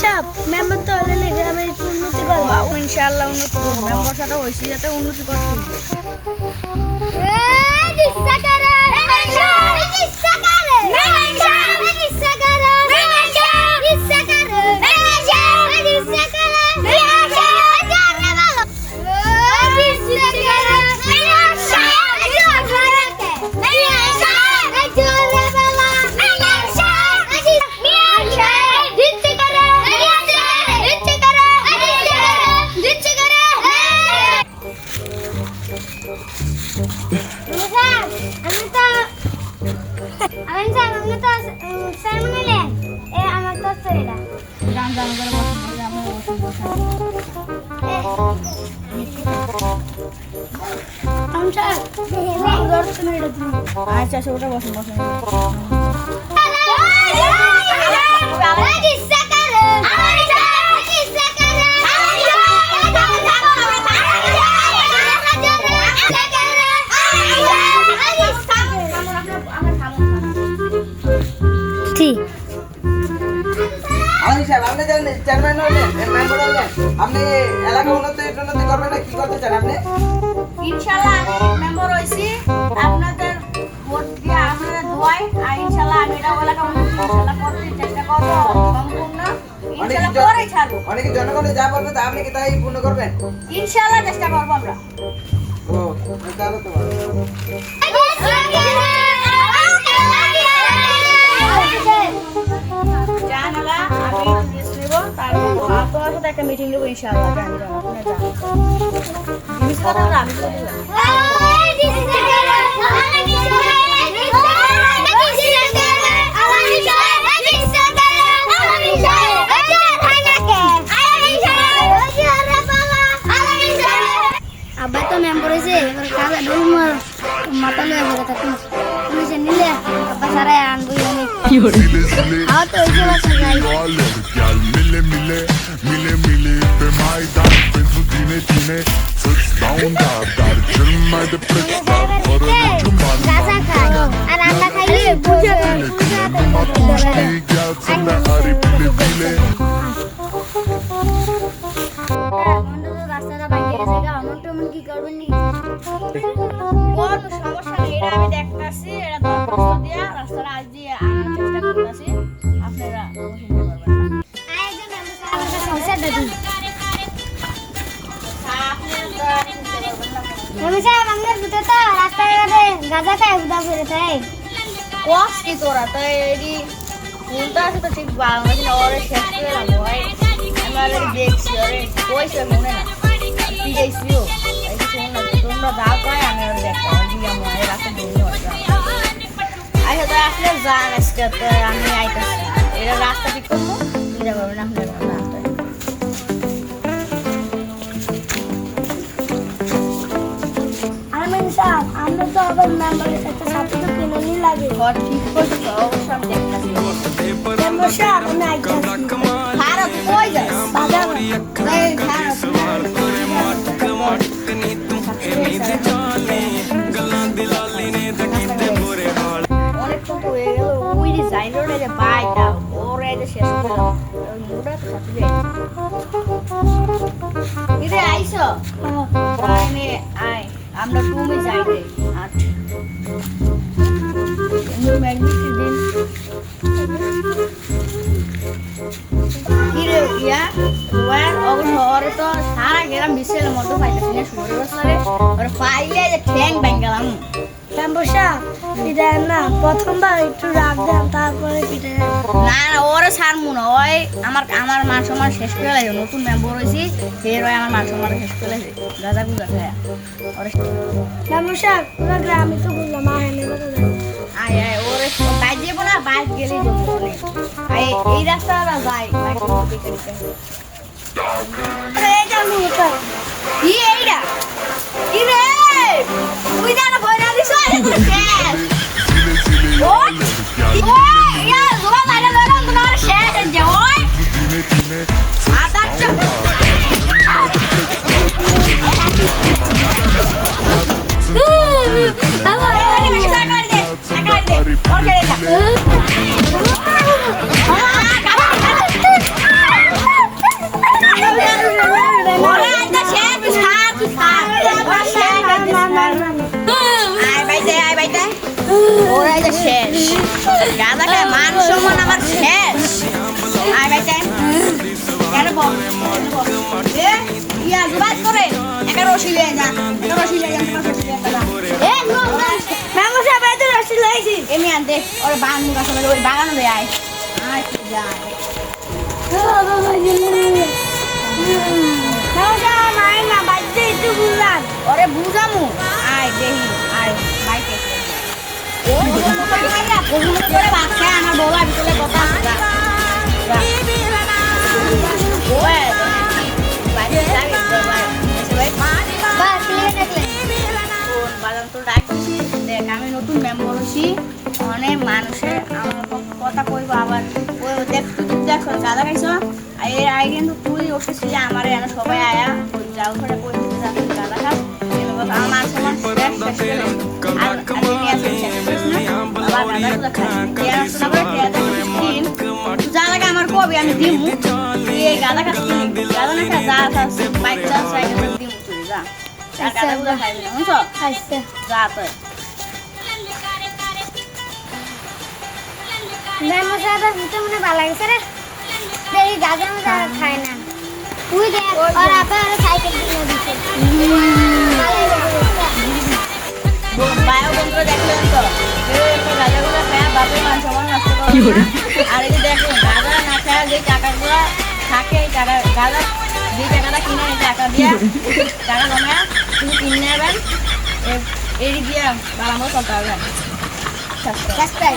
সাহেব মেম্বার তো হলে গ্রামে উন্নতি করবো ইনশাআল্লাহ উন্নতি করবো মেম্বার সাথে হয়েছি যাতে উন্নতি করতে আচ্ছা ওটা বসুন বসুন আপনি চেয়ারম্যান হলেন মেম্বার হলেন আপনি এলাকা উন্নতি করবেন না কি করতে চান আপনি ইনশাআল্লাহ আমি মেম্বার হইছি আপনাদের ভোট দিয়ে আপনাদের দোয়ায় আর ইনশাআল্লাহ আমি এটা এলাকা উন্নতি ইনশাআল্লাহ করতে চেষ্টা করব সম্পূর্ণ ইনশাআল্লাহ করে ছাড়ব অনেকে জনগণে যা বলবে তা আপনি কি তাই পূর্ণ করবেন ইনশাআল্লাহ চেষ্টা করব আমরা ও তাহলে তো ভালো জানালা আমি লিস্ট নেব তারপর আপনার সাথে একটা মিটিং নেব ইনশাআল্লাহ জানি আপনারা জানেন জিনিস কথা আমি বলে দিলাম আব্বা তো মেম্বার হয়েছে এবার কাজে ডুমার মাথা লয়ে বলে থাকুন পুলিশে নিলে আব্বা সারাই আনবো আমি আও তো ওই যে मिले मिले मिले मिले पे मैदान पे जीने जीने सच डाउन दार चल मैं द प्रस्ताव और जुमान গাজা খায় আর আমরা খাইলে বুঝে क्या सुना हरी पिले पिले রাস্তাটা বাইরে গেছে গা আমার তো মন কি করবেন নি কোন সমস্যা নেই এটা আমি দেখতাছি এটা দরখাস্ত দিয়া রাস্তাটা আজ দিয়ে আনার চেষ্টা করতেছি আপনারা বসে পারবেন গাজা খায় উদা করে তাই কস কি তোরা তাই এডি কোনটা আছে তো ঠিক বাংলাদেশ না ওরে শেষ করে লাভ হয় আমাদের দেখছি ওরে কইছে মনে না পিজাইছিও এই শুন না তোমরা দাও কয় আমি ওরে দেখতাম দিয়া মই রাতে দিন হচ্ছে আচ্ছা তো আসলে জান আজকে তো আমি আইতাছি এটা রাস্তা ঠিক করবো বুঝা পারবেন আপনারা রাস্তা আমরা তো আবার মেম্বারের সাথে সাথে তো কিনে লাগে ঘর ঠিক করতে তো অবশ্যই আমি দেখতাছি মেম্বার সাহেব আমি আইতাছি ভারত কই যাস বাজার এই ভারত অনেক তো হয়ে গেল ওই ডিজাইনার যে বাইটা ওরে যে শেষ করলো মুড়া খাতে ইরে আইছো তাইনে আই আমরা তুমি যাই রে আচ্ছা এমনি ম্যাগনেটিক দিন ইরে ইয়া ওয়ার ওরে তো সারা গেলাম বিশের মতো পাইতেছি না শুরু বছরে ওরে পাইলে যে ঠ্যাং ভাঙলাম মেম্বার সাহেব এটা না প্রথমবার একটু রাগ দেন তারপরে পিটে না না ওরে ছাড়মু না ওই আমার মান সম্মান শেষ করে লাগে নতুন মেম্বার হয়েছি ফের ওই আমার মান সম্মান শেষ করে লাগে গাজা গুজা খায় ওরে মেম্বার সাহেব পুরো গ্রামে তো বললাম আহেনে আয় আয় ওরে তাই যাবো না বাইক গেলেই যাবো আয় এই রাস্তাটা যাই বাইক বিক্রি এই যাবো কি এইটা কি রে তুই জানা বইরা দিছ ও ও ইয়া গোবা মারা ধরন তোমার শেষ যে ওই আদাচ্ছ আমার এখানে বেশি টাকা দে ওকে দে টাইম কেন বল এ ইয়া জবাব করে একটা রশি লয়ে যা একটা রশি লয়ে যা তোমার রশি লয়ে যা এ নো ম্যাঙ্গো সাহেব এত রসি লাইছি এমনি আনতে ওর বাগান মুখ আসলে ওই বাগানো দেয় আয় আয় তুই যা মাই না বাজতে একটু বুঝলাম ওরে বুঝামু আয় দেহি আয় বাইকে ও করে ভাত খায় আমার বউলা ভিতরে কথা আছে যা ওই বাইরে যাবি ভাই বা ক্লিয়ার দেখলে ফোন বাজান তো ডাকছি দেখ আমি নতুন মেম্বার হচ্ছি অনেক মানুষে আমার কথা কইব আবার ওই দেখ তুই দেখ গাদা খাইছো আর এর আগে কিন্তু তুই ওষুধ যে আমার এখানে সবাই আয়া ওই যাও করে কইতে যা তুই গাদা খা আমার সমান শেষ করে আর আমি নিয়ে আসি শেষ করিস না আবার গাদা গুলো খাই কেন শোনা করে কেন তুই যা লাগে আমার কবি আমি দিমু তুই এই গাদা খাস গাদা না খা যা খাস বাইক যা সাইকেল দিমু তুই যা আর গাদা গুলো খাইবি না বুঝছো আচ্ছা যা তুই ম্যাঙ্গো সাহেব ভিতরে মনে ভালো লাগছে রে দেখি গাজা মজা খায় না তুই দেখ আর আপা সাইকেল কিনে দিছে বায়ো বন্ধুরা দেখলেন তো গাঁজাগুলো খায় বাপের মান সমান নষ্ট করে আর এই যে দেখুন গাঁজা না খায় যে টাকাগুলো থাকে এই টাকা গাঁজা যে টাকাটা কিনে এই টাকা দিয়ে টাকা জমা তুমি কিনে নেবেন এই দিয়ে বাড়ানো চলতে হবে রাস্তায়